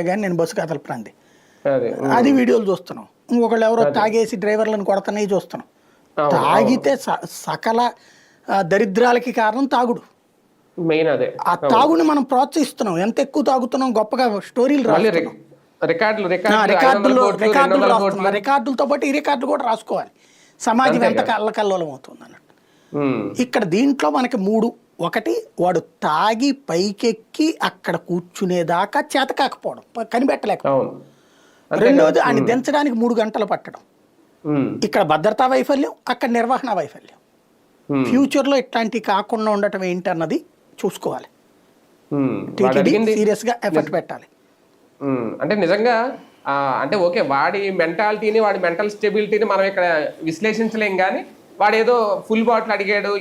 కానీ నేను బస్సు కదలపనంది. అదే అది వీడియోలు చూస్తున్నాం. ఇంకొకళ్ళు ఎవరో తాగేసి డ్రైవర్లను కొడతనే చూస్తున్నాం. తాగితే సకల దరిద్రాలకి కారణం తాగుడు. మెయిన్ అదే. ఆ తాగుని మనం ప్రోత్సహిస్తున్నాం. ఎంత ఎక్కువ తాగుతున్నాం గొప్పగా స్టోరీలు రాస్తున్నాం. రికార్డులు రాస్తున్నాం. రికార్డులతో పాటు ఈ రికార్డులు కూడా రాసుకోవాలి. సమాజం ఎంత కల్లకల్లోలం అవుతుంది అన్నట్టు. ఇక్కడ దీంట్లో మనకి 3. ఒకటి, వాడు తాగి పైకెక్కి అక్కడ కూర్చునేదాకా చేత కాకపోవడం, కనిపెట్టలేకపోవడం. రెండవది, ఆయన దించడానికి 3 గంటలు పట్టడం. ఇక్కడ భద్రతా వైఫల్యం, అక్కడ నిర్వహణ వైఫల్యం. ఫ్యూచర్లో ఇట్లాంటివి కాకుండా ఉండటం ఏంటన్నది చూసుకోవాలి. టీటీడీ సీరియస్ గా ఎఫర్ట్ పెట్టాలి. అంటే నిజంగా అంటే ఓకే, వాడి మెంటాలిటీని, వాడి మెంటల్ స్టెబిలిటీని మనం ఇక్కడ విశ్లేషించలేం, కానీ వాడు ఏదో ఫుల్ బాటిల్ అడిగాడు,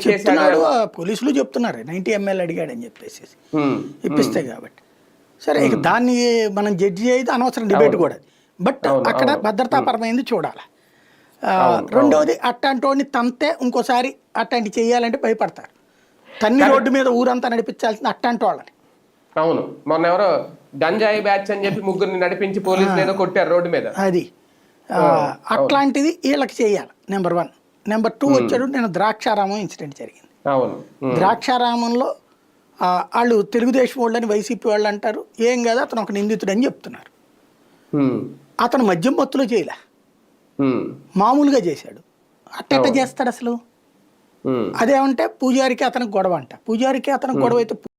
చెప్తున్నాడు, పోలీసులు చెప్తున్నారు 90 ml అడిగాడు అని చెప్పేసి ఇప్పిస్తే. కాబట్టి సరే, ఇక దాన్ని మనం జడ్జి అయితే అనవసరం డిబేట్ కూడా. బట్ అక్కడ భద్రతాపరమైంది చూడాలి. రెండవది, అట్లాంటి తంతే ఇంకోసారి అట్లాంటి చేయాలంటే భయపడతారు. తన్ని రోడ్డు మీద ఊరంతా నడిపించాల్సింది అట్లాంటి వాళ్ళని. అవును, మొన్న ఎవరో గంజాయి బ్యాచ్ అని చెప్పి 3 నడిపించి పోలీసులు ఏదో కొట్టారు రోడ్డు మీద. అది అట్లాంటిది వీళ్ళకి చేయాలి. నెంబర్ 1. నెంబర్ 2 వచ్చాడు, నేను ద్రాక్షారామం ఇన్సిడెంట్ జరిగింది. ద్రాక్షారామంలో వాళ్ళు తెలుగుదేశం వాళ్ళని వైసీపీ వాళ్ళు అంటారు, ఏం కాదు అతను ఒక నిందితుడు అని చెప్తున్నారు. అతను మద్యం మత్తులో చేయలే, మామూలుగా చేశాడు. అట్ట చేస్తాడు అసలు. అదేమంటే పూజారికి అతనికి గొడవ అంట. పూజారికి అతనికి గొడవ అయితే